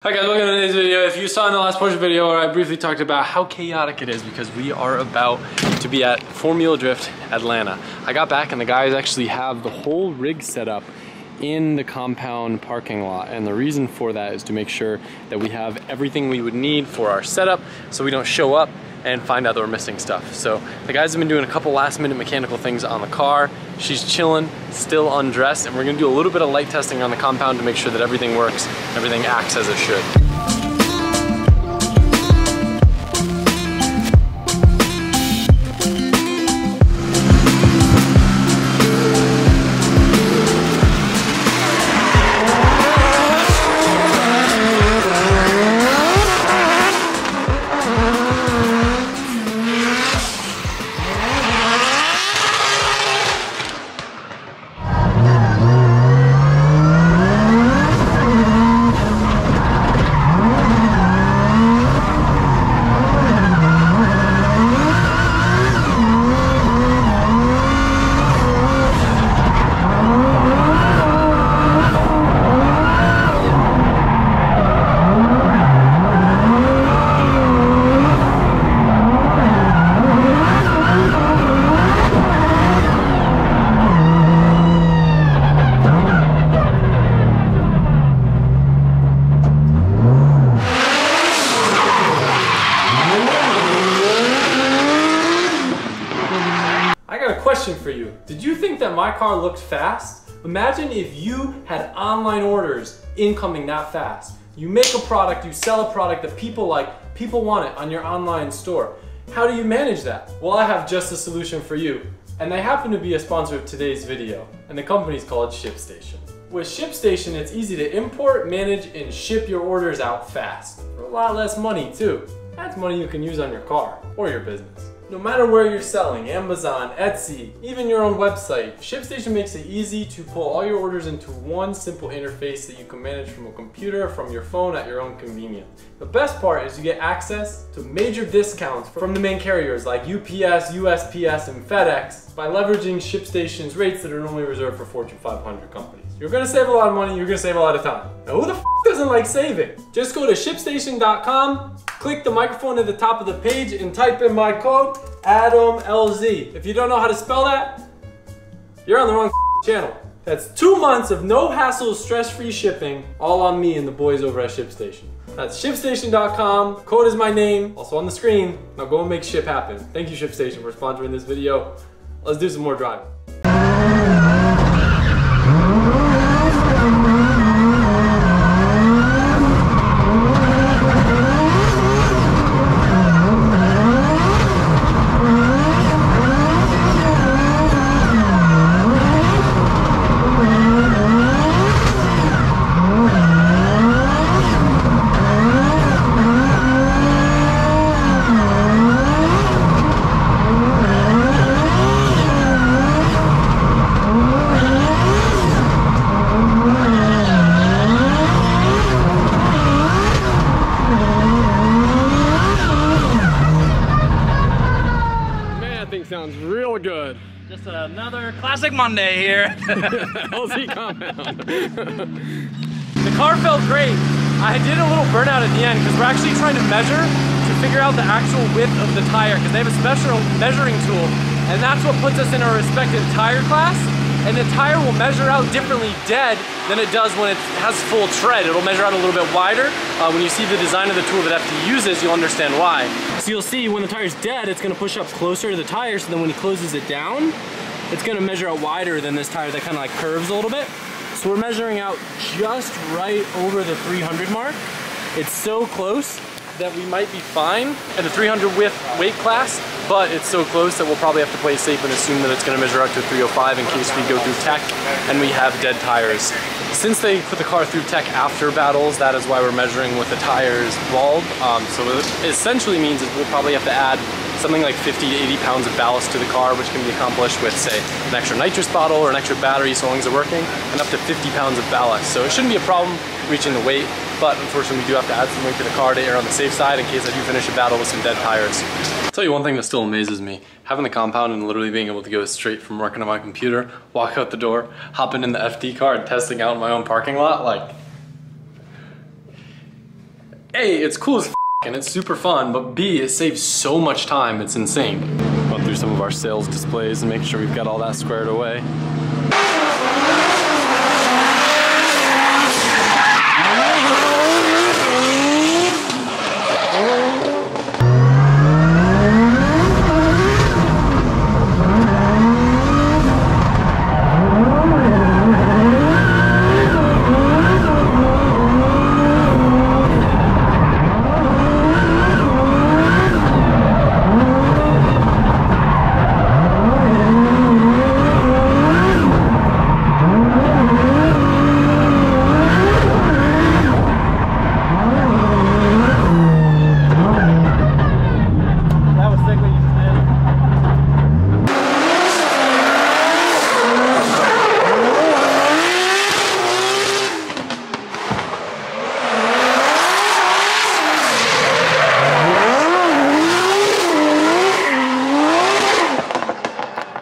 Hi guys, welcome to today's video. If you saw in the last portion video where I briefly talked about how chaotic it is because we are about to be at Formula Drift Atlanta. I got back and the guys actually have the whole rig set up in the compound parking lot, and the reason for that is to make sure that we have everything we would need for our setup so we don't show up and find out that we're missing stuff. So the guys have been doing a couple last minute mechanical things on the car. She's chilling, still undressed, and we're gonna do a little bit of light testing on the compound to make sure that everything works, everything acts as it should. Question for you. Did you think that my car looked fast? Imagine if you had online orders incoming that fast. You make a product, you sell a product that people like, people want it on your online store. How do you manage that? Well, I have just a solution for you. And they happen to be a sponsor of today's video. And the company's called ShipStation. With ShipStation, it's easy to import, manage, and ship your orders out fast. For a lot less money too. That's money you can use on your car or your business. No matter where you're selling, Amazon, Etsy, even your own website, ShipStation makes it easy to pull all your orders into one simple interface that you can manage from a computer, from your phone at your own convenience. The best part is you get access to major discounts from the main carriers like UPS, USPS, and FedEx by leveraging ShipStation's rates that are normally reserved for Fortune 500 companies. You're gonna save a lot of money, you're gonna save a lot of time. Now who the f doesn't like saving? Just go to ShipStation.com, click the microphone at the top of the page and type in my code, ADAMLZ. If you don't know how to spell that, you're on the wrong channel. That's 2 months of no hassle, stress-free shipping, all on me and the boys over at ShipStation. That's ShipStation.com, code is my name, also on the screen. Now go and make ship happen. Thank you ShipStation for sponsoring this video. Let's do some more driving. Sounds real good. Just another classic Monday here. LZ compound. The car felt great. I did a little burnout at the end because we're actually trying to measure to figure out the actual width of the tire because they have a special measuring tool, and that's what puts us in our respective tire class. And the tire will measure out differently dead than it does when it has full tread. It'll measure out a little bit wider. When you see the design of the tool that FD uses, you'll understand why. So you'll see when the tire's dead, it's gonna push up closer to the tire, so then when he closes it down, it's gonna measure out wider than this tire that kind of like curves a little bit. So we're measuring out just right over the 300 mark. It's so close that we might be fine at the 300 width weight class, but it's so close that we'll probably have to play safe and assume that it's gonna measure out to 305 in case we go through tech and we have dead tires. Since they put the car through tech after battles, that is why we're measuring with the tires bulb. So what it essentially means is we'll probably have to add something like 50 to 80 pounds of ballast to the car, which can be accomplished with, say, an extra nitrous bottle or an extra battery, so long as they're working, and up to 50 pounds of ballast. So it shouldn't be a problem reaching the weight, but unfortunately we do have to add some weight to the car to err on the safe side in case I do finish a battle with some dead tires. I'll tell you one thing that still amazes me. Having the compound and literally being able to go straight from working on my computer, walk out the door, hopping in the FD car and testing out in my own parking lot, like, A, it's cool as f and it's super fun, but B, it saves so much time, it's insane. Run through some of our sales displays and make sure we've got all that squared away.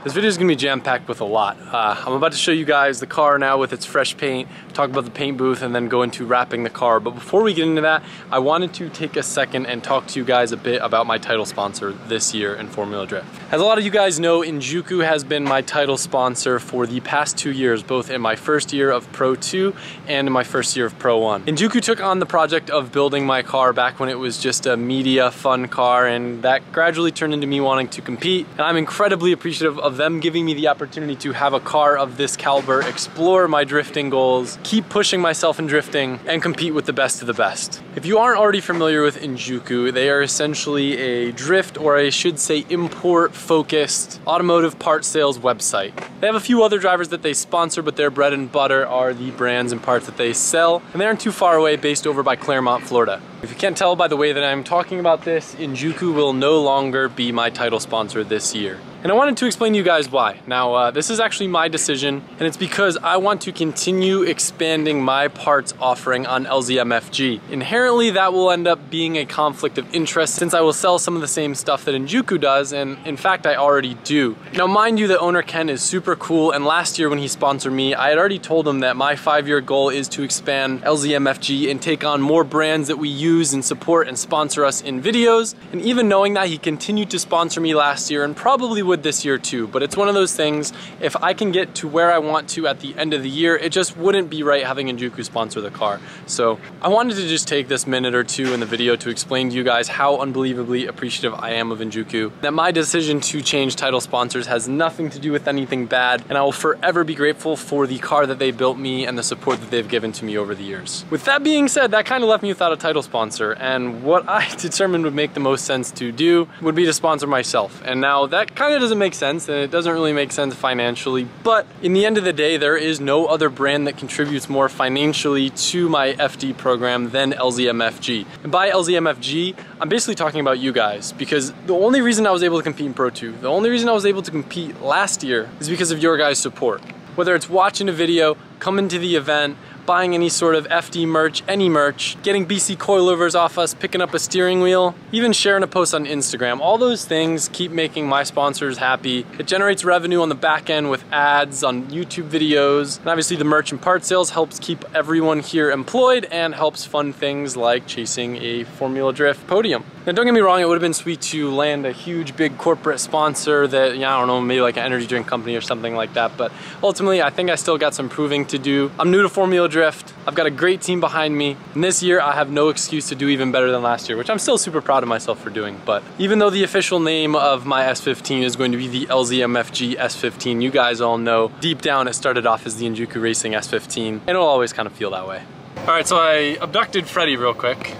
This video is going to be jam-packed with a lot. I'm about to show you guys the car now with its fresh paint, talk about the paint booth, and then go into wrapping the car. But before we get into that, I wanted to take a second and talk to you guys a bit about my title sponsor this year in Formula Drift. As a lot of you guys know, Injuku has been my title sponsor for the past 2 years, both in my first year of Pro 2 and in my first year of Pro 1. Injuku took on the project of building my car back when it was just a media fun car, and that gradually turned into me wanting to compete. And I'm incredibly appreciative of them giving me the opportunity to have a car of this caliber, explore my drifting goals, keep pushing myself in drifting, and compete with the best of the best. If you aren't already familiar with Injuku, they are essentially a drift, or I should say import-focused automotive parts sales website. They have a few other drivers that they sponsor, but their bread and butter are the brands and parts that they sell, and they aren't too far away, based over by Claremont, Florida. If you can't tell by the way that I'm talking about this, Injuku will no longer be my title sponsor this year. And I wanted to explain to you guys why. Now, this is actually my decision, and it's because I want to continue expanding my parts offering on LZMFG. Inherently, that will end up being a conflict of interest since I will sell some of the same stuff that Injuku does, and in fact, I already do. Now, mind you, the owner Ken is super cool, and last year when he sponsored me, I had already told him that my 5-year goal is to expand LZMFG and take on more brands that we use and support and sponsor us in videos. And even knowing that, he continued to sponsor me last year and probably would this year too. But it's one of those things, if I can get to where I want to at the end of the year, it just wouldn't be right having Injuku sponsor the car. So I wanted to just take this minute or two in the video to explain to you guys how unbelievably appreciative I am of Injuku, that my decision to change title sponsors has nothing to do with anything bad, and I will forever be grateful for the car that they built me and the support that they've given to me over the years. With that being said, that kind of left me without a title sponsor, and what I determined would make the most sense to do would be to sponsor myself. And now that kind of doesn't make sense, and it doesn't really make sense financially, but in the end of the day, there is no other brand that contributes more financially to my FD program than LZMFG. And by LZMFG, I'm basically talking about you guys, because the only reason I was able to compete in Pro 2, the only reason I was able to compete last year is because of your guys' support. Whether it's watching a video, coming to the event, buying any sort of FD merch, any merch, getting BC coilovers off us, picking up a steering wheel, even sharing a post on Instagram. All those things keep making my sponsors happy. It generates revenue on the back end with ads on YouTube videos. And obviously the merch and part sales helps keep everyone here employed and helps fund things like chasing a Formula Drift podium. Now don't get me wrong, it would have been sweet to land a huge big corporate sponsor that, I don't know, maybe like an energy drink company or something like that, but ultimately I think I still got some proving to do. I'm new to Formula Drift, I've got a great team behind me, and this year I have no excuse to do even better than last year, which I'm still super proud of myself for doing. But even though the official name of my S15 is going to be the LZMFG S15, you guys all know deep down it started off as the Injuku Racing S15, and it'll always kind of feel that way. Alright, so I abducted Freddie real quick.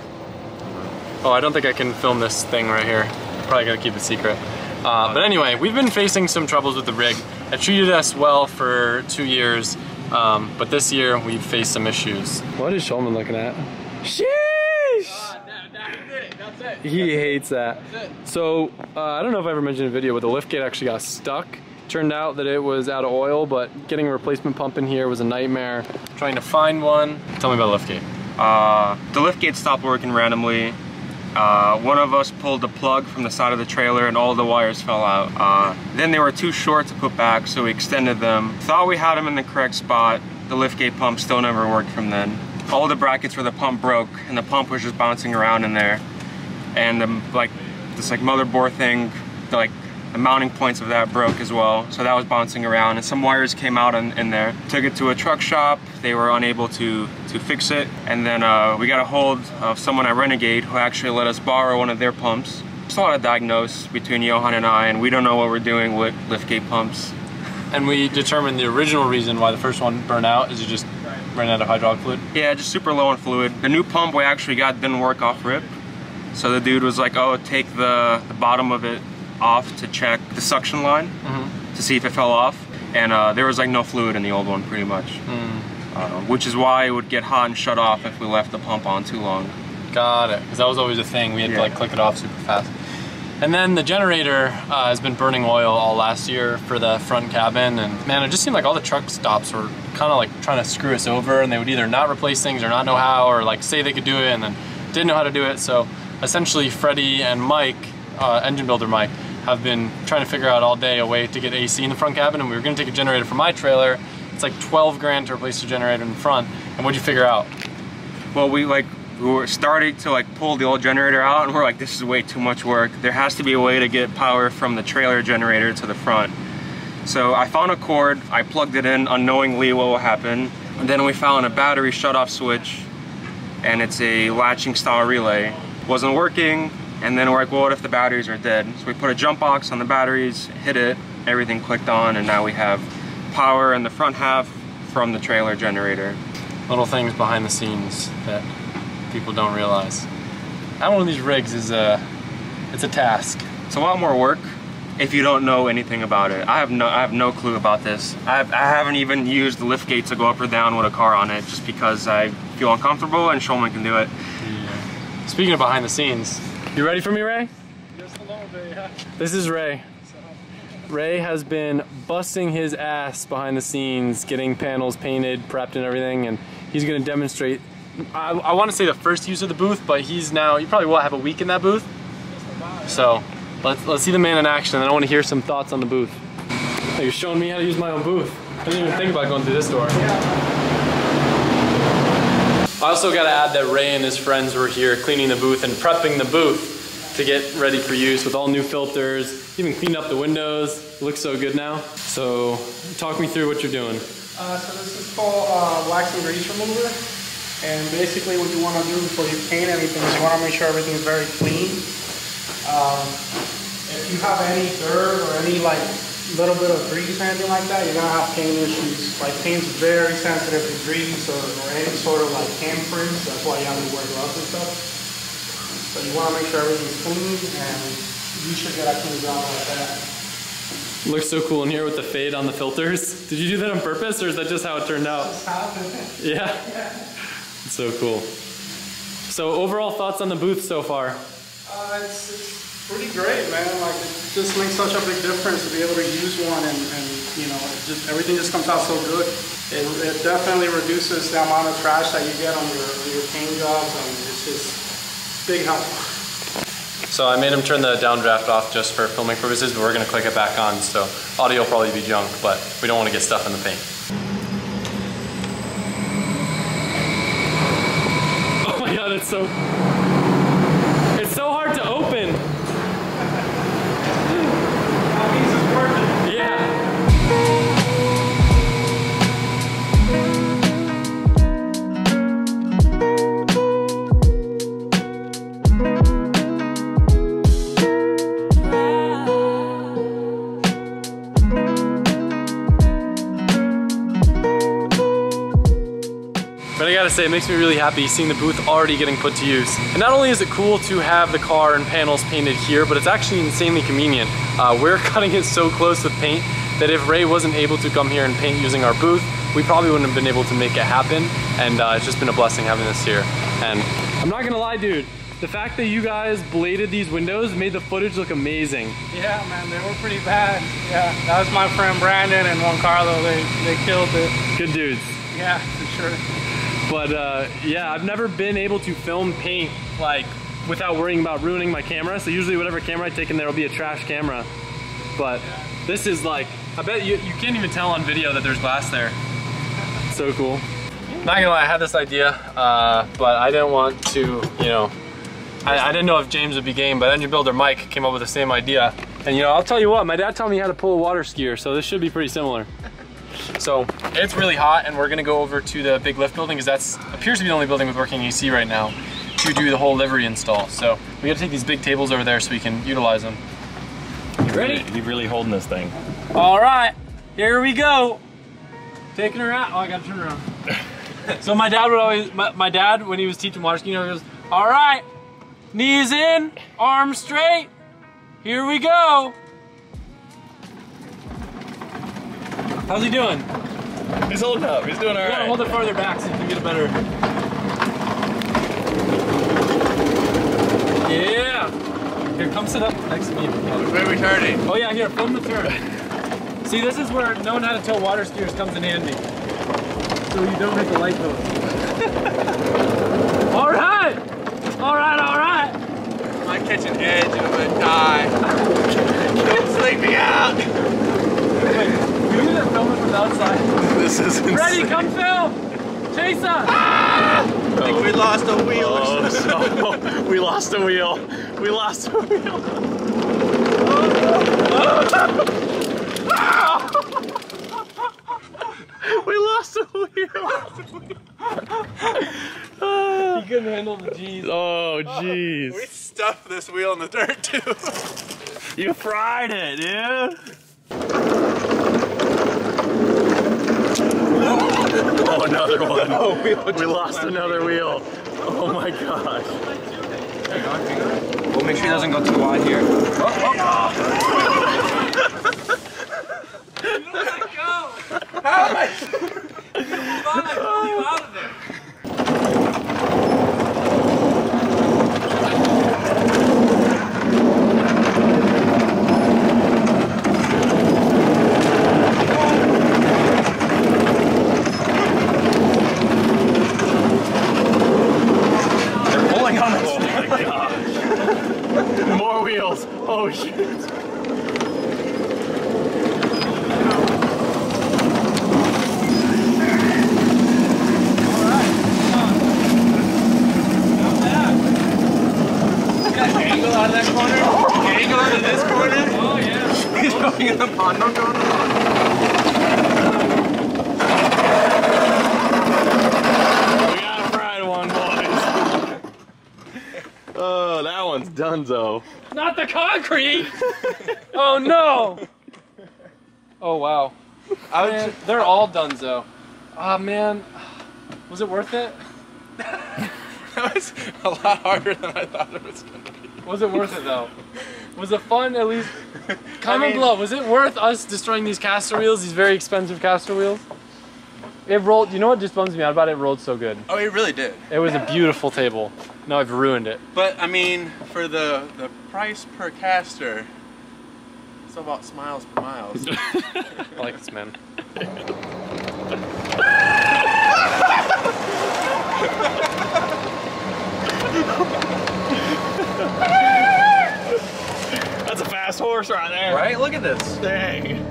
Oh, I don't think I can film this thing right here. Probably gotta keep it secret. But anyway, we've been facing some troubles with the rig. It treated us well for 2 years, but this year we've faced some issues. What is Shulman looking at? Sheesh! That's it. He hates that. So, I don't know if I ever mentioned in a video, but the liftgate actually got stuck. Turned out that it was out of oil, but getting a replacement pump in here was a nightmare. Trying to find one. Tell me about the liftgate. The liftgate stopped working randomly. One of us pulled the plug from the side of the trailer and all the wires fell out. Then they were too short to put back, so we extended them. Thought we had them in the correct spot. The liftgate pump still never worked from then. all the brackets for the pump broke, and the pump was just bouncing around in there. And this motherboard thing, the mounting points of that broke as well, so that was bouncing around, and some wires came out in there. Took it to a truck shop. They were unable to fix it, and then we got a hold of someone at Renegade who actually let us borrow one of their pumps. There's a lot of diagnose between Johan and I, and we don't know what we're doing with liftgate pumps. And we determined the original reason why the first one burned out is it just ran out of hydraulic fluid? Yeah, just super low on fluid. The new pump we actually got didn't work off rip, so the dude was like, oh, take the bottom of it off to check the suction line to see if it fell off, and there was no fluid in the old one pretty much, which is why it would get hot and shut off if we left the pump on too long. Got it, because that was always a thing. We had to click it off super fast. And then the generator has been burning oil all last year for the front cabin, and man, it just seemed like all the truck stops were kind of trying to screw us over, and they would either not replace things or not know how, or say they could do it and then didn't know how to do it. So essentially Freddie and Mike, engine builder Mike, have been trying to figure out all day a way to get AC in the front cabin, and we were gonna take a generator from my trailer. It's like 12 grand to replace the generator in the front. And what'd you figure out? Well, we were starting to pull the old generator out, and we're like, this is way too much work. There has to be a way to get power from the trailer generator to the front. So I found a cord, I plugged it in unknowingly what will happen. And then we found a battery shut-off switch, and it's a latching style relay. Wasn't working, and then we're like, well, what if the batteries are dead? So we put a jump box on the batteries, hit it, everything clicked on, and now we have power in the front half from the trailer generator. Little things behind the scenes that people don't realize. Having one of these rigs is it's a task. It's a lot more work if you don't know anything about it. I have no clue about this. I haven't even used the lift gate to go up or down with a car on it, just because I feel uncomfortable and Shulman can do it. Yeah. Speaking of behind the scenes, you ready for me, Ray? Just a little bit, yeah. This is Ray. Ray has been busting his ass behind the scenes, getting panels painted, prepped and everything, and he's gonna demonstrate, I wanna say the first use of the booth, but he probably will have a week in that booth. So let's see the man in action, and I wanna hear some thoughts on the booth. Oh, you're showing me how to use my own booth. I didn't even think about going through this door. I also gotta add that Ray and his friends were here cleaning the booth and prepping the booth to get ready for use with all new filters, even cleaned up the windows. It looks so good now. So talk me through what you're doing. So this is called wax and grease remover. And basically what you want to do before you paint anything is you want to make sure everything is very clean. If you have any dirt or any little bit of grease or anything like that, you're going to have paint issues. Paint's very sensitive to grease or any sort of handprints. That's why you have to wear gloves and stuff. So you want to make sure everything's clean, and you should get a clean job like that. Looks so cool in here with the fade on the filters. Did you do that on purpose, or is that just how it turned out? Just happened. Yeah? It's so cool. So overall thoughts on the booth so far? It's pretty great, man. It just makes such a big difference to be able to use one, and everything just comes out so good. It definitely reduces the amount of trash that you get on your paint jobs, and it's just big help. So I made him turn the downdraft off just for filming purposes, but we're gonna click it back on, so audio will probably be junk, but we don't want to get stuff in the paint. Oh my god, it's so hard to open. That means it's working. Yeah. But I gotta say, it makes me really happy seeing the booth already getting put to use. And not only is it cool to have the car and panels painted here, but it's actually insanely convenient. We're cutting it so close with paint that if Ray wasn't able to come here and paint using our booth, we probably wouldn't have been able to make it happen. And it's just been a blessing having this here. And I'm not gonna lie, dude, the fact that you guys bladed these windows made the footage look amazing. Yeah, man, they were pretty bad. Yeah, that was my friend Brandon and Juan Carlo. They killed it. Good dudes. Yeah, for sure. But yeah, I've never been able to film paint without worrying about ruining my camera. So usually whatever camera I take in there will be a trash camera. But this is I bet you can't even tell on video that there's glass there. So cool. Not gonna lie, I had this idea, but I didn't want to, you know, I didn't know if James would be game, but Engine Builder Mike came up with the same idea. And you know, I'll tell you what, my dad taught me how to pull a water skier, so this should be pretty similar. So it's really hot, and we're gonna go over to the big lift building, because that's appears to be the only building with working AC right now, to do the whole livery install. So we gotta take these big tables over there so we can utilize them. You ready? You're really holding this thing. All right, here we go. Taking her out. Oh, I gotta turn around. So my dad would always, my dad, when he was teaching water skiing, he goes, all right, knees in, arms straight, here we go. How's he doing? He's holding up, he's doing all right. Hold it farther back so you can get a better. Yeah. Here, come sit up next to me. Where are we turning? Oh yeah, here, film the turn. See, this is where knowing how to tow water skiers comes in handy. So you don't hit the light post. All right! All right, all right! I might catch an edge and I'm gonna die. Don't sleep me out! Wait, you need to film it from the outside. This is insane. Ready, come film! Chase us! I think we lost a wheel or something. Oh, no. We lost a wheel. We lost a wheel. We lost a wheel. He couldn't handle the G's. Oh, jeez. We stuffed this wheel in the dirt too. You fried it, dude. Oh, another one. Oh, we lost another wheel. Oh my gosh. We'll make sure he doesn't go too wide here. How am I? You thought I pulled you out of there. They're pulling on us. Oh my gosh. More wheels. Oh shit. Out of that corner. Angle out of this corner. Oh yeah. He's going in the pond. Don't go in the pond. We got a fried one, boys. Oh, that one's donezo. Not the concrete! Oh no! Oh wow. Man, they're all donezo. Ah man, was it worth it? That was a lot harder than I thought it was going to be. Was it worth it though? Was it fun at least? Comment below, was it worth us destroying these caster wheels, these very expensive caster wheels? It rolled, you know what just bums me out about it? It rolled so good. Oh, it really did. It was a beautiful table. Now I've ruined it. But, I mean, for the price per caster, it's all about smiles per miles. I like this, man. That's a fast horse right there. Right? Look at this. Dang.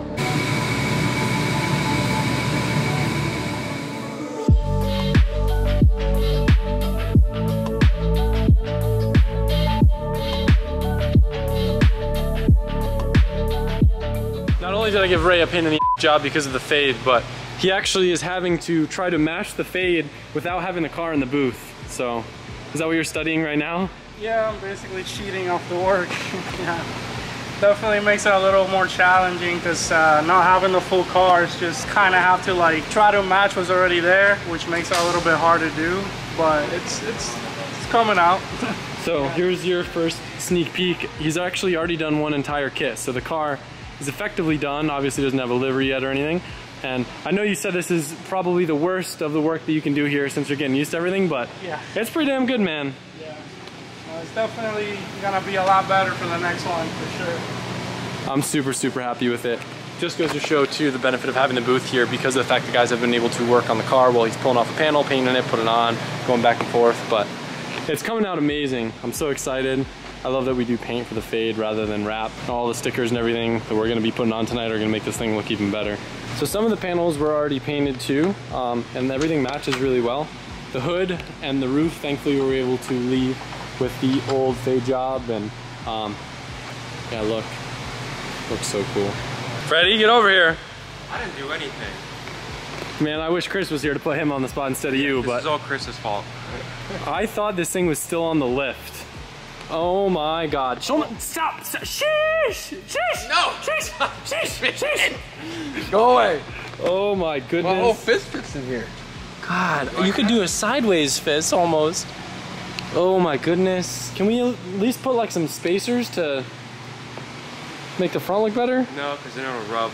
Not only did I give Ray a pain in the job because of the fade, but he actually is having to try to match the fade without having the car in the booth. So, is that what you're studying right now? Yeah, I'm basically cheating off the work. Yeah, definitely makes it a little more challenging because not having the full cars, just kind of have to like try to match what's already there, which makes it a little bit hard to do. But it's coming out. So here's your first sneak peek. He's actually already done one entire kit, so the car is effectively done. Obviously doesn't have a livery yet or anything. And I know you said this is probably the worst of the work that you can do here since you're getting used to everything, but yeah, it's pretty damn good, man. Yeah, it's definitely gonna be a lot better for the next one for sure. I'm super, super happy with it. Just goes to show too the benefit of having the booth here because of the fact the guys have been able to work on the car while he's pulling off a panel, painting it, putting it on, going back and forth. But it's coming out amazing. I'm so excited. I love that we do paint for the fade rather than wrap. All the stickers and everything that we're gonna be putting on tonight are gonna make this thing look even better. So some of the panels were already painted too, and everything matches really well. The hood and the roof, thankfully, we were able to leave with the old fade job, and yeah, looks so cool. Freddie, get over here. I didn't do anything. Man, I wish Chris was here to put him on the spot instead of you, but This is all Chris's fault. I thought this thing was still on the lift. Oh my God. Stop, sheesh, sheesh, No! sheesh, sheesh, sheesh. Go away. Oh my goodness. My whole fist fits in here. God, you could do a sideways fist almost. Oh my goodness. Can we at least put like some spacers to make the front look better? No, because then it'll rub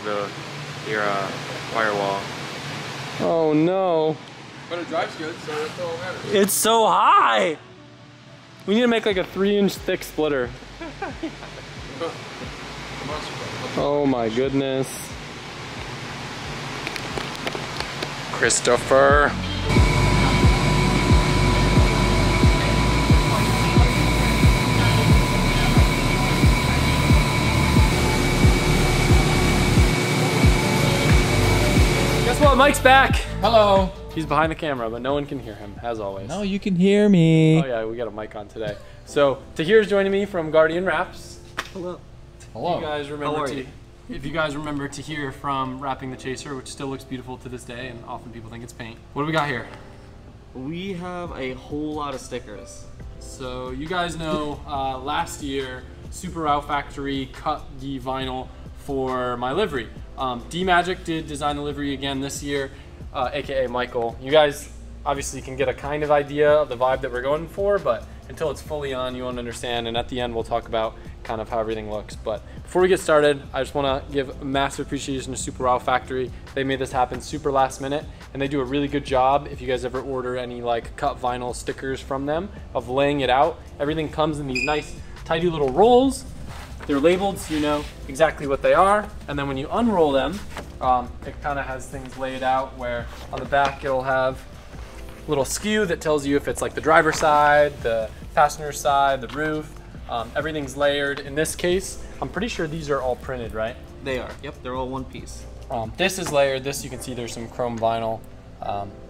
your firewall. Oh no. But it drives good, so that's all that matters. It's so high. We need to make like a 3-inch thick splitter. Oh my goodness. Christopher. Guess what? Mike's back. Hello. He's behind the camera, but no one can hear him, as always. No, you can hear me. Oh yeah, we got a mic on today. So Tahir's joining me from Guardian Wraps. Hello. Hello. You guys remember How are you? If you guys remember Tahir from Wrapping the Chaser, which still looks beautiful to this day, and often people think it's paint. What do we got here? We have a whole lot of stickers. So you guys know last year Super Wow Factory cut the vinyl for my livery. D-Magic did design the livery again this year, aka Michael. You guys obviously can get a kind of idea of the vibe that we're going for, but until it's fully on, you won't understand. And at the end, we'll talk about kind of how everything looks. But before we get started, I just want to give a massive appreciation to Super Wow Factory. They made this happen super last minute, and they do a really good job. If you guys ever order any like cut vinyl stickers from them, of laying it out, everything comes in these nice, tidy little rolls. They're labeled so you know exactly what they are, and then when you unroll them, it kind of has things laid out where on the back it'll have a little skew that tells you if it's like the driver's side, the passenger side, the roof. Everything's layered. In this case, I'm pretty sure these are all printed, right? They are. Yep, they're all one piece. This is layered. This you can see there's some chrome vinyl.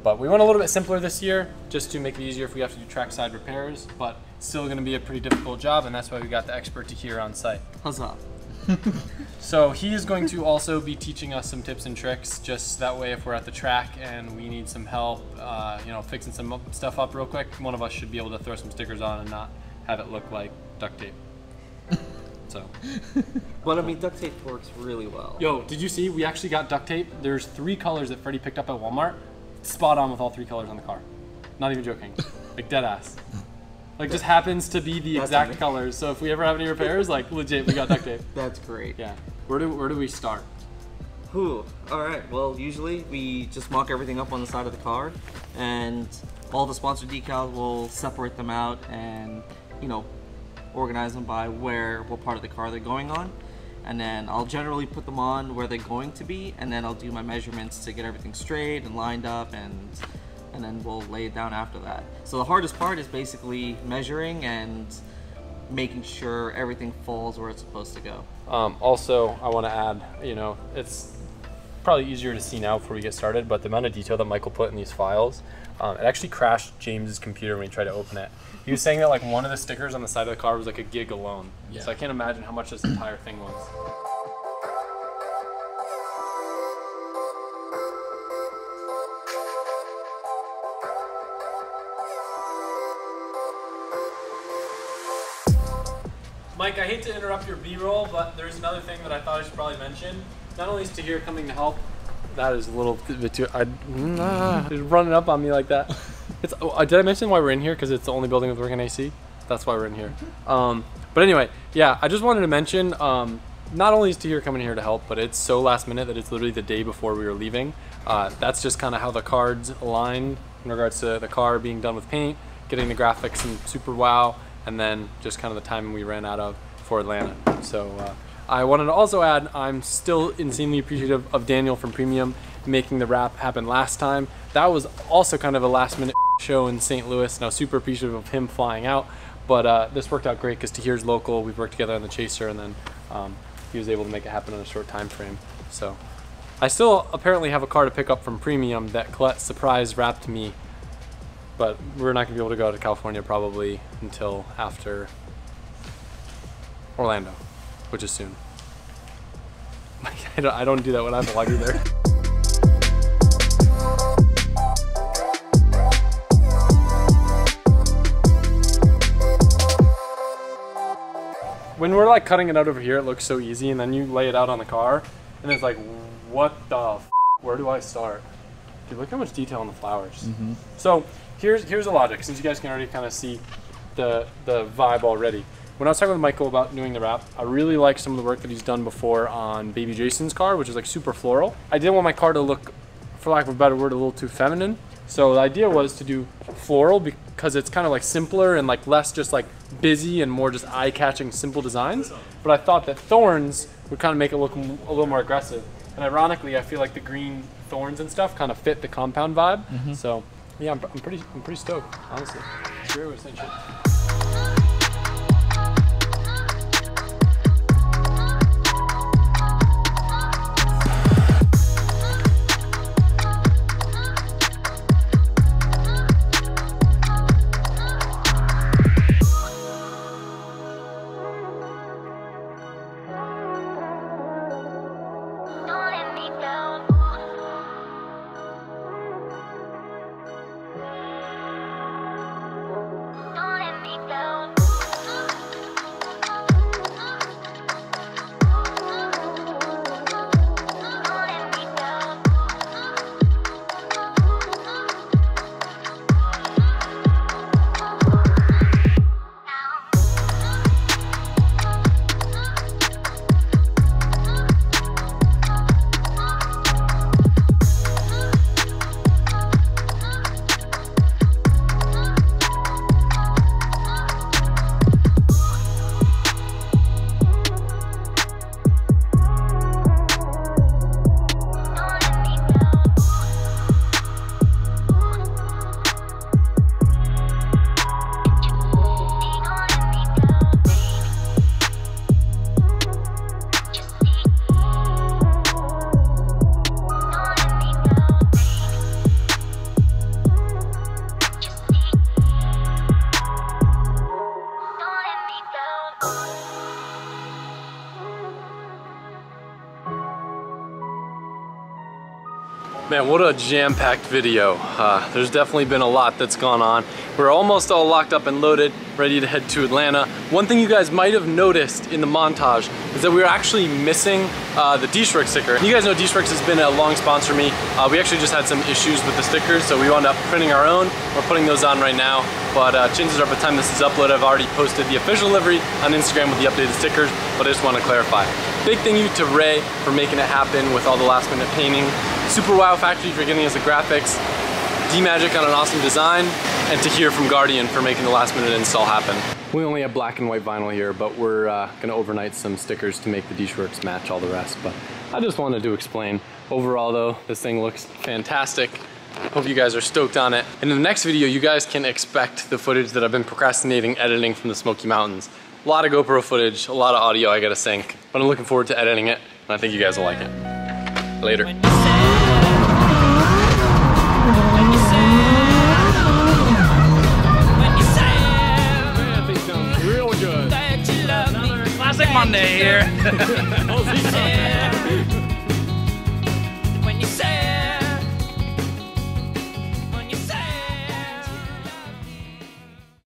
But we went a little bit simpler this year just to make it easier if we have to do trackside repairs, but it's still going to be a pretty difficult job, and that's why we got the expert Tahir on site. Huzzah. So he is going to also be teaching us some tips and tricks, just that way if we're at the track and we need some help, you know, fixing some stuff up real quick, one of us should be able to throw some stickers on and not have it look like duct tape. So. But I mean, duct tape works really well. Yo, did you see? We actually got duct tape. There's 3 colors that Freddie picked up at Walmart. Spot on with all 3 colors on the car. Not even joking. Like dead ass. Like just happens to be the exact colors. So if we ever have any repairs, like legit, we got duct tape. That's great. Yeah. Where do we start? Whew. All right. Well, usually we just mock everything up on the side of the car, and all the sponsor decals, will separate them out and, you know, organize them by what part of the car they're going on. And then I'll generally put them on where they're going to be, and then I'll do my measurements to get everything straight and lined up, and then we'll lay it down after that. So the hardest part is basically measuring and making sure everything falls where it's supposed to go. Also, I want to add, you know, it's probably easier to see now before we get started, but the amount of detail that Michael put in these files, it actually crashed James's computer when he tried to open it. He was saying that like one of the stickers on the side of the car was like a gig alone. Yeah. So I can't imagine how much this entire thing was. Mike, I hate to interrupt your B-roll, but there's another thing that I thought I should probably mention. Not only is Tahir coming to help, that is a little bit too, he's running up on me like that. It's, did I mention why we're in here? Because it's the only building with working AC? That's why we're in here. But anyway, yeah, I just wanted to mention, not only is Tahir coming here to help, but it's so last minute that it's literally the day before we were leaving. That's just kind of how the cards aligned in regards to the car being done with paint, getting the graphics in Super Wow, and then just kind of the time we ran out of for Atlanta. So I wanted to also add, I'm still insanely appreciative of Daniel from Premium making the wrap happen last time. That was also kind of a last minute show in St. Louis, and I was super appreciative of him flying out. But this worked out great because Tahir's local. We've worked together on the Chaser, and then he was able to make it happen in a short time frame. So I still apparently have a car to pick up from Premium that Colette surprise wrapped me, but we're not gonna be able to go to California probably until after Orlando, which is soon. I don't do that when I have a luggage there. When we're like cutting it out over here, it looks so easy, and then you lay it out on the car, and it's like, what the f, where do I start? Dude, look how much detail on the flowers. So here's the logic, since you guys can already kind of see the vibe already. When I was talking with Michael about doing the wrap, I really like some of the work that he's done before on Baby Jason's car, which is like super floral. I didn't want my car to look, for lack of a better word, a little too feminine. So the idea was to do floral because it's kind of like simpler and like less just like busy and more just eye-catching simple designs. But I thought that thorns would kind of make it look a little more aggressive. And ironically, I feel like the green thorns and stuff kind of fit the compound vibe. So yeah, I'm pretty stoked, honestly. Sure, was shit. Man, what a jam-packed video. There's definitely been a lot that's gone on. We're almost all locked up and loaded, ready to head to Atlanta. One thing you guys might have noticed in the montage is that we were actually missing the D-Shrek sticker. You guys know D-Shrek has been a long sponsor of me. We actually just had some issues with the stickers, so we wound up printing our own. We're putting those on right now, but chances are by the time this is uploaded, I've already posted the official livery on Instagram with the updated stickers, but I just want to clarify. Big thank you to Ray for making it happen with all the last minute painting. Super Wow Factory for giving us the graphics, D-Magic on an awesome design, and to hear from Guardian for making the last minute install happen. We only have black and white vinyl here, but we're gonna overnight some stickers to make the D-Shirks match all the rest. But I just wanted to explain. Overall though, this thing looks fantastic. Hope you guys are stoked on it. And in the next video, you guys can expect the footage that I've been procrastinating editing from the Smoky Mountains. A lot of GoPro footage, a lot of audio I gotta sync, but I'm looking forward to editing it, and I think you guys will like it. Later. Classic Monday here.